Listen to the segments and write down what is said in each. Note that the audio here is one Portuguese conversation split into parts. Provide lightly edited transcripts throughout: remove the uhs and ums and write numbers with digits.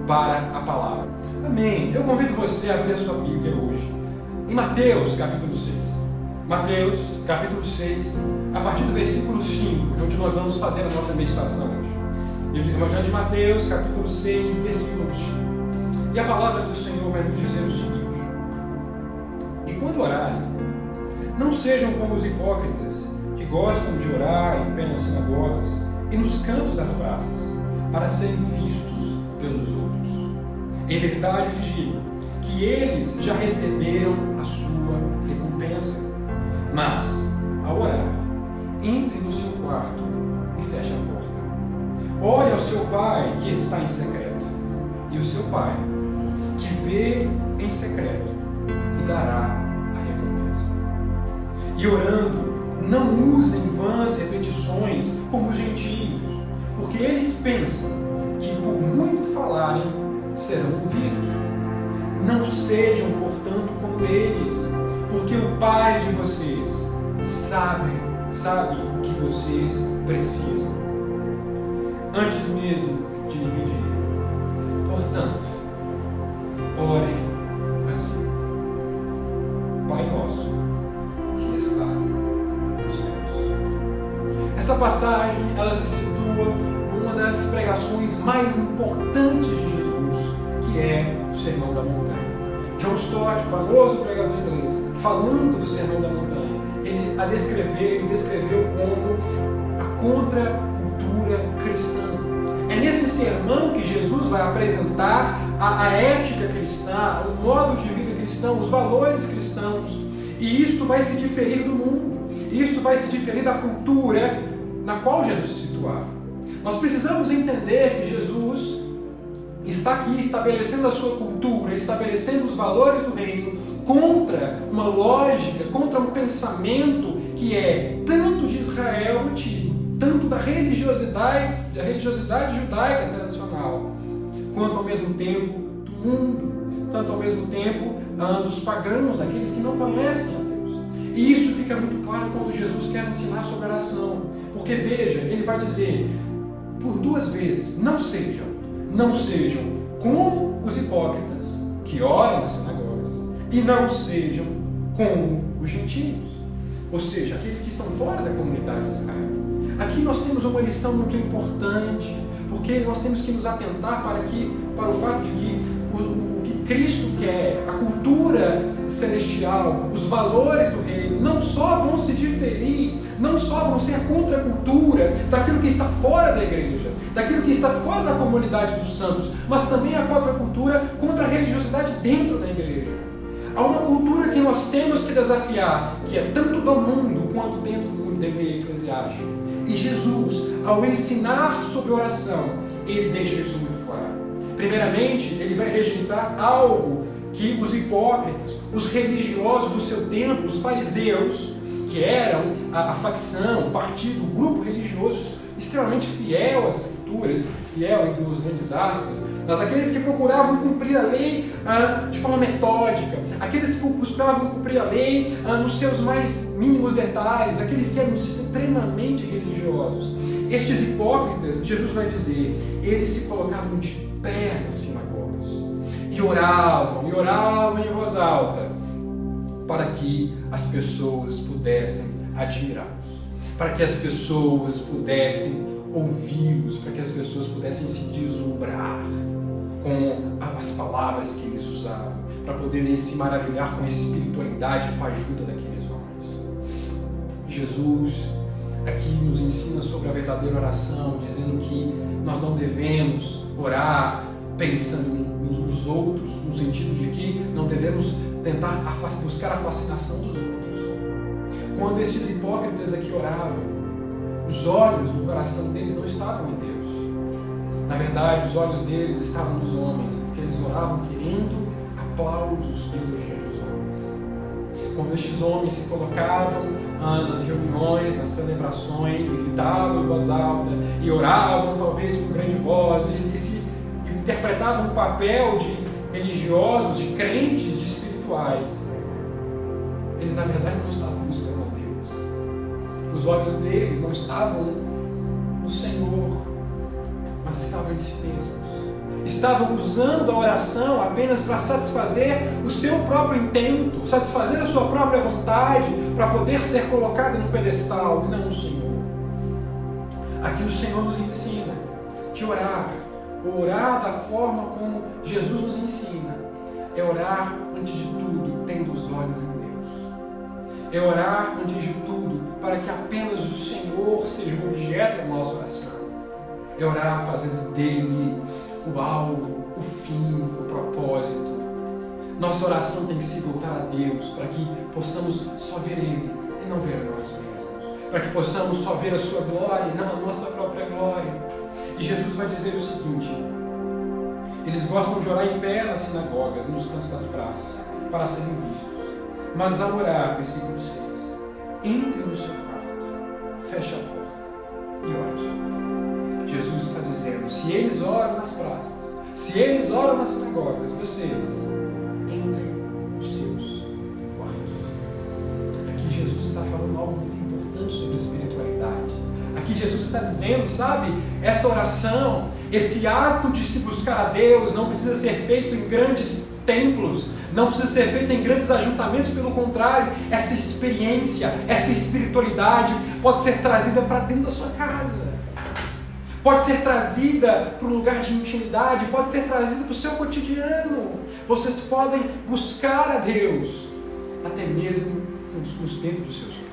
para a palavra. Amém. Eu convido você a abrir a sua Bíblia hoje em Mateus capítulo 6. Mateus capítulo 6, a partir do versículo 5, onde nós vamos fazer a nossa meditação hoje. Evangelho de Mateus capítulo 6, versículo 5. E a palavra do Senhor vai nos dizer o seguinte: E quando orarem, não sejam como os hipócritas, que gostam de orar em pé nas sinagogas e nos cantos das praças, para serem vistos pelos outros. Em verdade lhes digo que eles já receberam a sua recompensa. Mas, ao orar, entre no seu quarto e feche a porta. Ore ao seu Pai que está em secreto, e o seu Pai, que vê em secreto, lhe dará a recompensa. E orando, não usem vãs repetições como os gentios, porque eles pensam que por muito falarem serão ouvidos. Não sejam, portanto, como eles, porque o Pai de vocês sabe o que vocês precisam, antes mesmo de lhe pedirem. Portanto, orem assim: Pai nosso, que está nos céus. Essa passagem, ela se situa numa das pregações mais importantes de Jesus, que é o Sermão da Montanha. John Stott, famoso pregador inglês, falando do Sermão da Montanha, ele descreveu como a contracultura cristã. É nesse sermão que Jesus vai apresentar a ética cristã, o modo de vida cristão, os valores cristãos. E isto vai se diferir do mundo. Isto vai se diferir da cultura na qual Jesus se situava. Nós precisamos entender que Jesus está aqui estabelecendo a sua cultura, estabelecendo os valores do reino contra uma lógica, contra um pensamento que é tanto de Israel antigo, tanto da religiosidade judaica tradicional, quanto ao mesmo tempo do mundo, tanto ao mesmo tempo dos pagãos, daqueles que não conhecem a Deus. E isso fica muito claro quando Jesus quer ensinar sobre oração, porque veja, ele vai dizer por 2 vezes: não sejam como os hipócritas que oram nas sinagogas, e não sejam como os gentios, ou seja, aqueles que estão fora da comunidade de Israel. Aqui nós temos uma lição muito importante, porque nós temos que nos atentar para o fato de que o que Cristo quer, a cultura celestial, os valores do reino, não só vão se diferir, não só vão ser a contracultura daquilo que está fora da igreja, daquilo que está fora da comunidade dos santos, mas também a contracultura contra a religiosidade dentro da igreja. Há uma cultura que nós temos que desafiar, que é tanto do mundo quanto dentro do meio eclesiástico. E Jesus, ao ensinar sobre oração, ele deixa isso muito claro. Primeiramente, ele vai rejeitar algo que os hipócritas, os religiosos do seu tempo, os fariseus, que eram a facção, o partido, o grupo religioso extremamente fiel às Escrituras, fiel entre os grandes aspas, mas aqueles que procuravam cumprir a lei de forma metódica, aqueles que buscavam cumprir a lei nos seus mais mínimos detalhes, aqueles que eram extremamente religiosos. Estes hipócritas, Jesus vai dizer, eles se colocavam de pé nas sinagogas e oravam em voz alta, para que as pessoas pudessem admirá-los, para que as pessoas pudessem ouvi-los, para que as pessoas pudessem se deslumbrar com as palavras que eles usavam, para poderem se maravilhar com a espiritualidade fajuta daqueles homens. Jesus aqui nos ensina sobre a verdadeira oração, dizendo que nós não devemos orar pensando nos outros, no sentido de que não devemos tentar buscar a fascinação dos outros. Quando estes hipócritas aqui oravam, os olhos do coração deles não estavam em Deus. Na verdade, os olhos deles estavam nos homens, porque eles oravam querendo aplausos e elogios dos homens. Quando estes homens se colocavam nas reuniões, nas celebrações, e gritavam em voz alta, e oravam talvez com grande voz, e interpretavam o papel de religiosos, de crentes, de espirituais, eles na verdade não estavam buscando a Deus. Os olhos deles não estavam no Senhor, mas estavam em si mesmos. estavam usando a oração apenas para satisfazer o seu próprio intento, satisfazer a sua própria vontade, para poder ser colocado no pedestal. Não, Senhor. Aqui o Senhor nos ensina que orar da forma como Jesus nos ensina, é orar antes de tudo, tendo os olhos em Deus. É orar antes de tudo, para que apenas o Senhor seja o objeto da nossa oração. É orar fazendo dele o alvo, o fim, o propósito. Nossa oração tem que se voltar a Deus, para que possamos só ver Ele e não ver a nós mesmos. Para que possamos só ver a sua glória e não a nossa própria glória. E Jesus vai dizer o seguinte: eles gostam de orar em pé nas sinagogas e nos cantos das praças, para serem vistos. Mas ao orar, versículo 6, entre no seu quarto, feche a porta e ore ao seu Pai. Jesus está dizendo, se eles oram nas praças, se eles oram nas sinagogas, vocês entrem nos seus quartos. Aqui Jesus está falando algo muito importante sobre espiritualidade. Aqui Jesus está dizendo, sabe, essa oração, esse ato de se buscar a Deus não precisa ser feito em grandes templos, não precisa ser feito em grandes ajuntamentos, pelo contrário, essa experiência, essa espiritualidade pode ser trazida para dentro da sua casa, pode ser trazida para um lugar de intimidade, pode ser trazida para o seu cotidiano. Vocês podem buscar a Deus, até mesmo dentro dos seus quartos.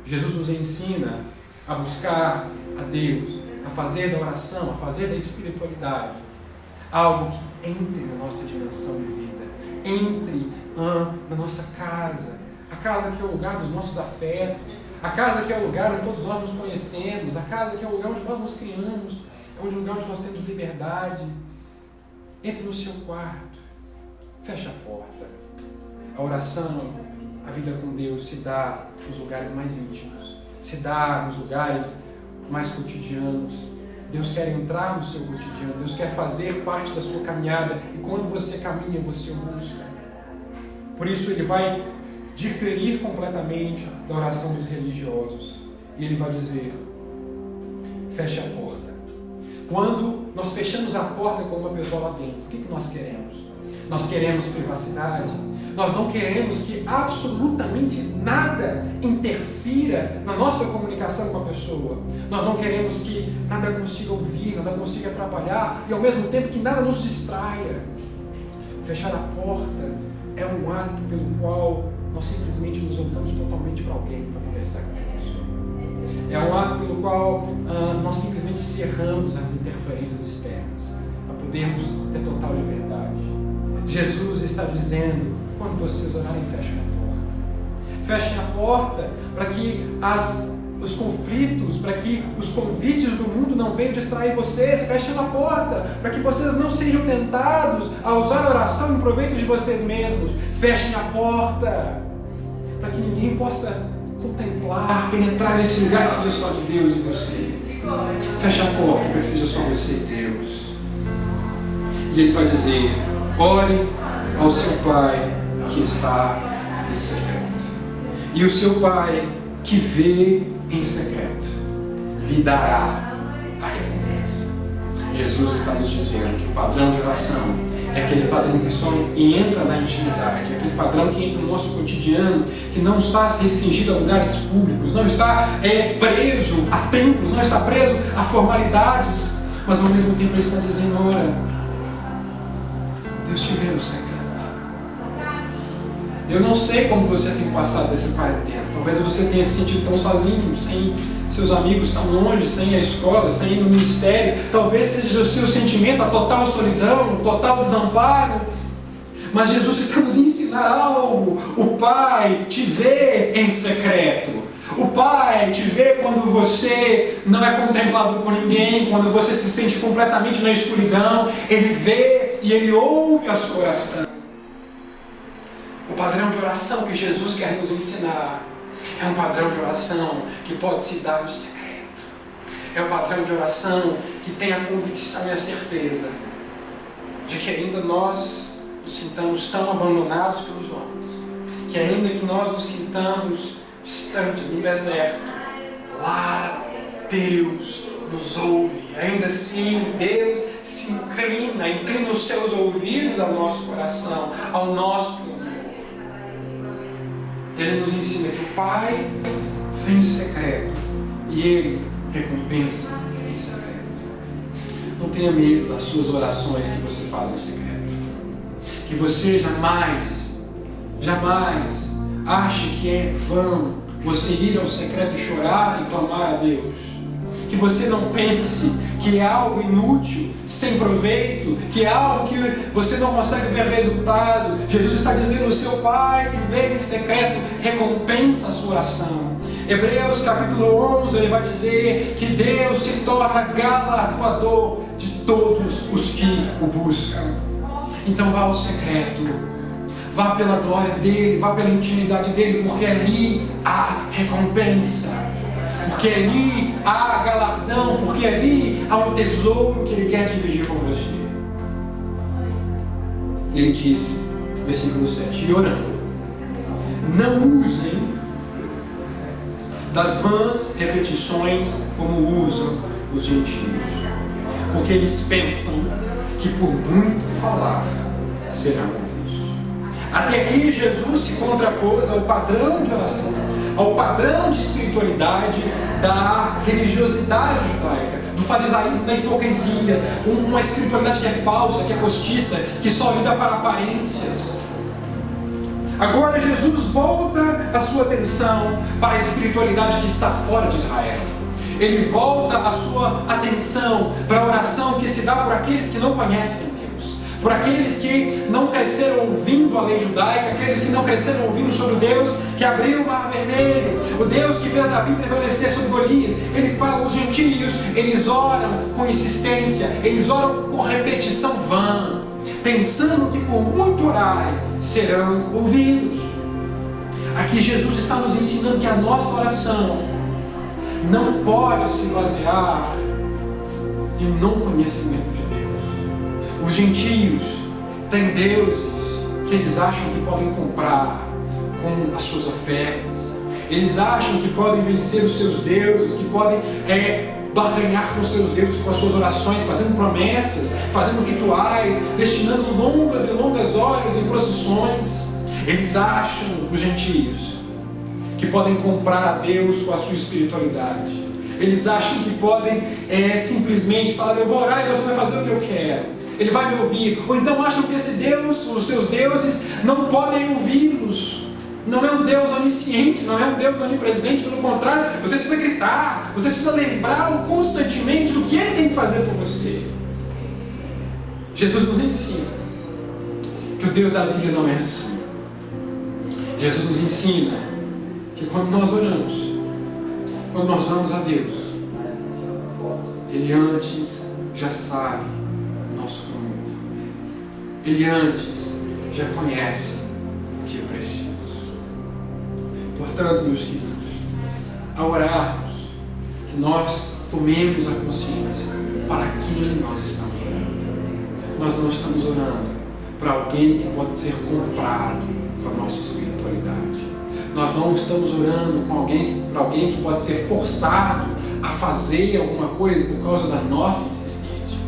Jesus nos ensina a buscar a Deus, a fazer da oração, a fazer da espiritualidade algo que entre na nossa dimensão de vida, entre na nossa casa, a casa que é o lugar dos nossos afetos, a casa que é o lugar onde todos nós nos conhecemos, a casa que é o lugar onde nós nos criamos, é o lugar onde nós temos liberdade. Entre no seu quarto, feche a porta. A oração, a vida com Deus se dá nos lugares mais íntimos, se dá nos lugares mais cotidianos. Deus quer entrar no seu cotidiano, Deus quer fazer parte da sua caminhada, e quando você caminha, você o busca. Por isso ele vai diferir completamente da oração dos religiosos, e ele vai dizer, feche a porta. Quando nós fechamos a porta com uma pessoa lá dentro, o que nós queremos? Nós queremos privacidade. Nós não queremos que absolutamente nada interfira na nossa comunicação com a pessoa. Nós não queremos que nada consiga ouvir, nada consiga atrapalhar, e ao mesmo tempo que nada nos distraia. Fechar a porta é um ato pelo qual nós simplesmente nos voltamos totalmente para alguém para conversar com a pessoa. É um ato pelo qual nós simplesmente cerramos as interferências externas, para podermos ter total liberdade. Jesus está dizendo, quando vocês orarem, fechem a porta. Fechem a porta para que os conflitos, para que os convites do mundo não venham distrair vocês. Fechem a porta para que vocês não sejam tentados a usar a oração em proveito de vocês mesmos. Fechem a porta para que ninguém possa contemplar, penetrar nesse lugar que seja só de Deus e você. Feche a porta para que seja só você e Deus. E ele vai dizer, ore ao seu Pai que está em secreto. E o seu Pai que vê em secreto lhe dará a recompensa. Jesus está nos dizendo que o padrão de oração é aquele padrão que só entra na intimidade, é aquele padrão que entra no nosso cotidiano, que não está restringido a lugares públicos, não está preso a templos, não está preso a formalidades, mas ao mesmo tempo ele está dizendo, ora, Deus te vê no secreto. Eu não sei como você tem passado desse quarentena. Talvez você tenha se sentido tão sozinho, sem seus amigos tão longe, sem a escola, sem ir no ministério. Talvez seja o seu sentimento a total solidão, total desamparo. Mas Jesus está nos ensinando algo. O Pai te vê em secreto. O Pai te vê quando você não é contemplado por ninguém, quando você se sente completamente na escuridão. Ele vê e Ele ouve a sua oração. O padrão de oração que Jesus quer nos ensinar é um padrão de oração que pode se dar no secreto. É um padrão de oração que tem a convicção e a certeza de que ainda nós nos sintamos tão abandonados pelos homens, que ainda que nós nos sintamos distantes no deserto, lá Deus nos ouve. Ainda assim, Deus se inclina os seus ouvidos ao nosso coração, ao nosso clamor. Ele nos ensina que o Pai vem em secreto e Ele recompensa em secreto. Não tenha medo das suas orações que você faz em secreto. Que você jamais ache que é vão você ir ao secreto e chorar e clamar a Deus. Que você não pense que é algo inútil, sem proveito, que é algo que você não consegue ver resultado. Jesus está dizendo: o seu Pai que vem em secreto recompensa a sua oração. Hebreus capítulo 11, ele vai dizer que Deus se torna galardoador de todos os que o buscam. Então vá ao secreto, vá pela glória dele, vá pela intimidade dele, porque ali há recompensa, porque ali há galardão, porque ali há um tesouro que ele quer dividir com você. Ele diz, versículo 7, e orando, não usem das vãs repetições como usam os gentios, porque eles pensam que por muito falar serão ouvidos. Até aqui Jesus se contrapôs ao padrão de oração, ao padrão de espiritualidade da religiosidade judaica, do farisaísmo, da hipocrisia, uma espiritualidade que é falsa, que é postiça, que só lida para aparências. Agora Jesus volta a sua atenção para a espiritualidade que está fora de Israel. Ele volta a sua atenção para a oração que se dá por aqueles que não conhecem Deus, por aqueles que não cresceram ouvindo a lei judaica, aqueles que não cresceram ouvindo sobre o Deus que abriu o mar vermelho, o Deus que fez Davi prevalecer sobre Golias. Ele fala: os gentios, eles oram com insistência, eles oram com repetição vã, pensando que por muito orarem serão ouvidos. Aqui Jesus está nos ensinando que a nossa oração não pode se basear em não conhecimento de Deus. Os gentios têm deuses que eles acham que podem comprar com as suas ofertas. Eles acham que podem vencer os seus deuses, que podem barganhar com os seus deuses com as suas orações, fazendo promessas, fazendo rituais, destinando longas e longas horas em procissões. Eles acham, os gentios, que podem comprar a Deus com a sua espiritualidade. Eles acham que podem simplesmente falar: eu vou orar e você vai fazer o que eu quero, Ele vai me ouvir. Ou então acham que esse Deus, os seus deuses, não podem ouvi-los. Não é um Deus onisciente, não é um Deus onipresente, pelo contrário, você precisa gritar, você precisa lembrá-lo constantemente do que Ele tem que fazer por você. Jesus nos ensina que o Deus da Bíblia não é assim. Jesus nos ensina que quando nós oramos, quando nós vamos a Deus, Ele antes já sabe o nosso caminho. Ele antes já conhece o que é preciso. Portanto, meus queridos, ao orarmos, que nós tomemos a consciência para quem nós estamos orando. Nós não estamos orando para alguém que pode ser comprado com a nossa espiritualidade. Nós não estamos orando para alguém que pode ser forçado a fazer alguma coisa por causa da nossa insistência.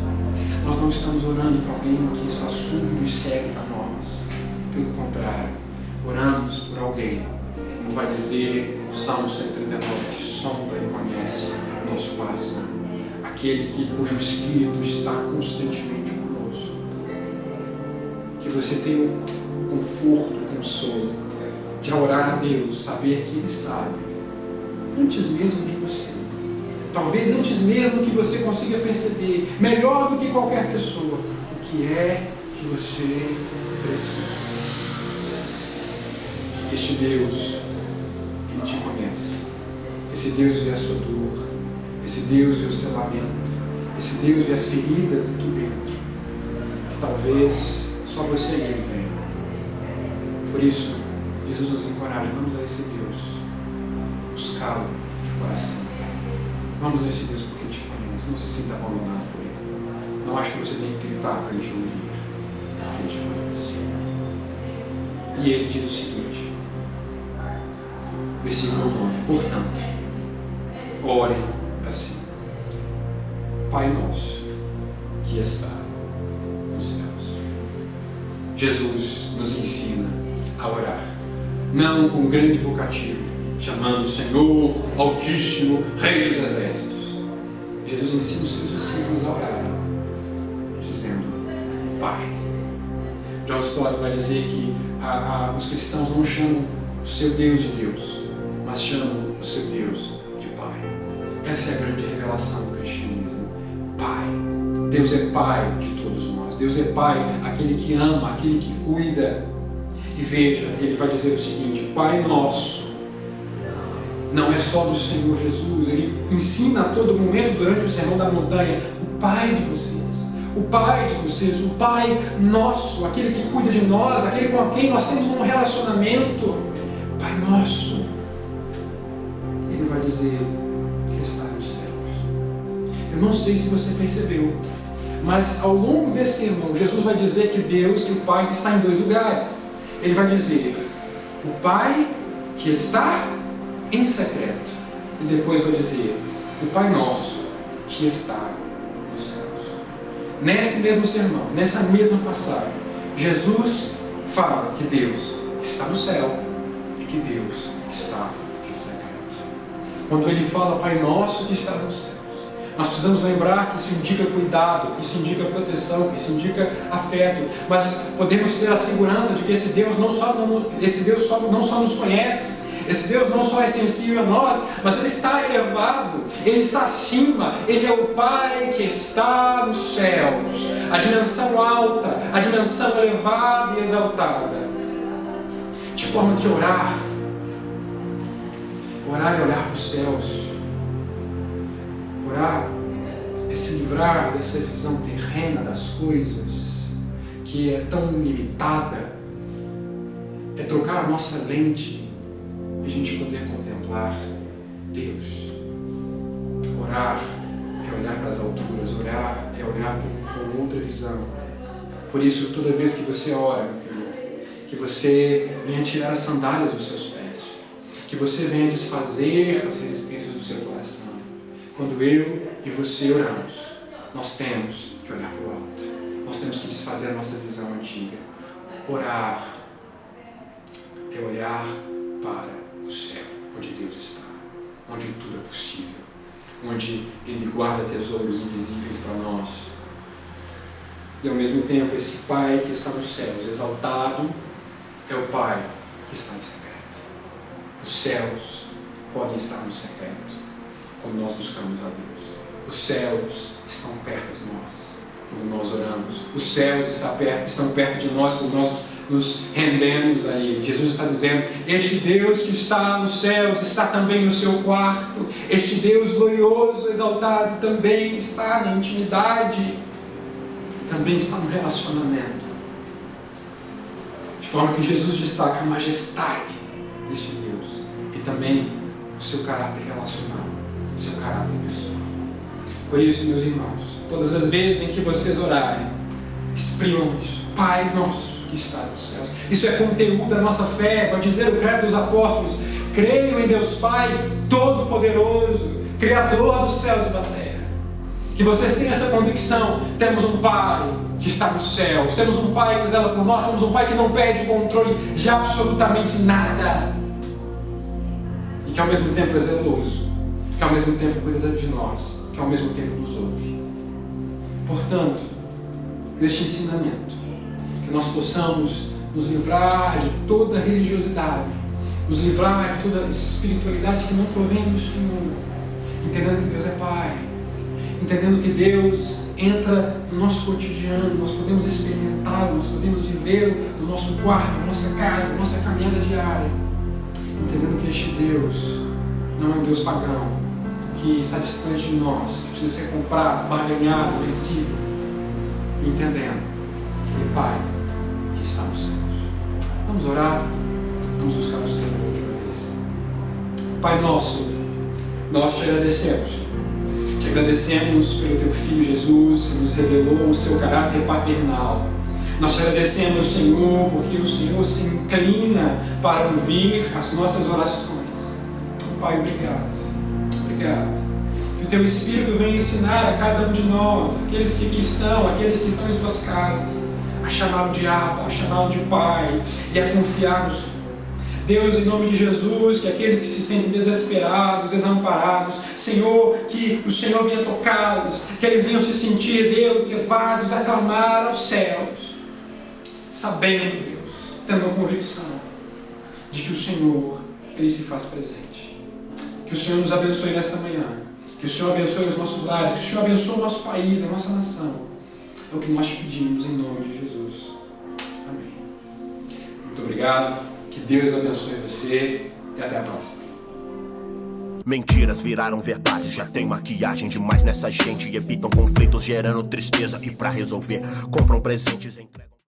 Nós não estamos orando para alguém que está surdo e cego para nós. Pelo contrário, oramos por alguém, como vai dizer o Salmo 139, que sonda e conhece o nosso coração. Aquele cujo Espírito está constantemente conosco. Que você tenha o conforto, o consolo de orar a Deus, saber que Ele sabe, antes mesmo de você. Talvez antes mesmo que você consiga perceber, melhor do que qualquer pessoa, o que é que você precisa. Este Deus, Ele te conhece. Esse Deus vê a sua dor, esse Deus vê o seu lamento, esse Deus vê as feridas aqui dentro, que talvez só você e Ele veem. Por isso, Jesus nos encoraja: vamos a esse Deus, buscá-lo de coração. Vamos a esse Deus porque Ele te conhece. Não se sinta abandonado por Ele. Não acho que você tem que gritar para Ele te ouvir, porque Ele te conhece. E Ele diz o seguinte, versículo 9: portanto, orem assim: Pai nosso, que está nos céus. Jesus nos ensina a orar, não com grande vocativo, chamando o Senhor Altíssimo, Rei dos Exércitos. Jesus ensina os seus discípulos a orar, dizendo: Pai. John Stott vai dizer que os cristãos não chamam o seu Deus de Deus, mas chamam o seu Deus de Pai. Essa é a grande revelação do cristianismo. Pai. Deus é Pai de todos nós. Deus é Pai, aquele que ama, aquele que cuida. E veja, ele vai dizer o seguinte: Pai nosso, não é só do Senhor Jesus. Ele ensina a todo momento durante o Sermão da Montanha: o Pai de vocês, o Pai de vocês, o Pai nosso, aquele que cuida de nós, aquele com quem nós temos um relacionamento. Pai nosso. Ele vai dizer que está nos céus. Eu não sei se você percebeu, mas ao longo desse sermão, Jesus vai dizer que Deus, que o Pai, está em dois lugares. Ele vai dizer: o Pai que está em secreto. E depois vai dizer: o Pai nosso que está nos céus. Nesse mesmo sermão, nessa mesma passagem, Jesus fala que Deus está no céu e que Deus está em secreto. Quando ele fala Pai nosso que está nos céus, nós precisamos lembrar que isso indica cuidado, que isso indica proteção, que isso indica afeto, mas podemos ter a segurança de que esse Deus não só nos conhece, esse Deus não só é sensível a nós, mas Ele está elevado, Ele está acima, Ele é o Pai que está nos céus, a dimensão alta, a dimensão elevada e exaltada. De forma que orar é olhar para os céus, orar é se livrar dessa visão terrena das coisas, que é tão limitada, é trocar a nossa lente e a gente poder contemplar Deus. Orar é olhar para as alturas, orar é olhar com outra visão. Por isso, toda vez que você ora, meu querido, que você venha tirar as sandálias dos seus pés, que você venha desfazer as resistências do seu coração. Quando eu e você oramos, nós temos que olhar para o alto, nós temos que desfazer a nossa visão antiga. Orar é olhar para o céu, onde Deus está, onde tudo é possível, onde Ele guarda tesouros invisíveis para nós. E ao mesmo tempo, esse Pai que está nos céus, exaltado, é o Pai que está em secreto. Os céus podem estar no secreto quando nós buscamos a Deus. Os céus estão perto de nós quando nós oramos. Os céus estão perto de nós quando nós nos rendemos a Ele. Jesus está dizendo: este Deus que está nos céus está também no seu quarto. Este Deus glorioso, exaltado, também está na intimidade, também está no relacionamento. De forma que Jesus destaca a majestade deste Deus e também o seu caráter relacional, o seu caráter pessoal. Por isso, meus irmãos, todas as vezes em que vocês orarem, exprimam isso: Pai nosso que está nos céus. Isso é conteúdo da nossa fé. Vai dizer o credo dos apóstolos: creio em Deus Pai Todo-Poderoso, Criador dos céus e da terra. Que vocês tenham essa convicção: temos um Pai que está nos céus, temos um Pai que zela por nós, temos um Pai que não perde o controle de absolutamente nada, e que ao mesmo tempo é zeloso, que ao mesmo tempo cuida de nós, que ao mesmo tempo nos ouve. Portanto, neste ensinamento, que nós possamos nos livrar de toda religiosidade, nos livrar de toda espiritualidade que não provém do Senhor, entendendo que Deus é Pai, entendendo que Deus entra no nosso cotidiano, nós podemos experimentá-lo, nós podemos vivê-lo no nosso quarto, na nossa casa, na nossa caminhada diária, entendendo que este Deus não é um Deus pagão, que está distante de nós, que precisa ser comprado, barganhado, vencido, entendendo que Ele é Pai que está nos céus. Vamos orar, vamos buscar o Senhor uma última vez. Pai nosso, nós te agradecemos. Te agradecemos pelo Teu Filho Jesus, que nos revelou o Seu caráter paternal. Nós te agradecemos, Senhor, porque o Senhor se inclina para ouvir as nossas orações. Pai, obrigado. Obrigado. Que o Teu Espírito venha ensinar a cada um de nós, aqueles que aqui estão, aqueles que estão em suas casas, a chamá-lo de Abba, a chamá-lo de Pai e a confiar no Senhor. Deus, em nome de Jesus, que aqueles que se sentem desesperados, desamparados, Senhor, que o Senhor venha tocá-los, que eles venham se sentir, Deus, levados a clamar aos céus, sabendo, Deus, tendo a convicção de que o Senhor, Ele se faz presente. Que o Senhor nos abençoe nesta manhã, que o Senhor abençoe os nossos lares, que o Senhor abençoe o nosso país, a nossa nação. É o que nós te pedimos em nome de Jesus. Amém. Muito obrigado. Que Deus abençoe você e até a próxima. Mentiras viraram verdades, já tem maquiagem demais nessa gente. Evitam conflitos gerando tristeza e pra resolver compram presentes e entregam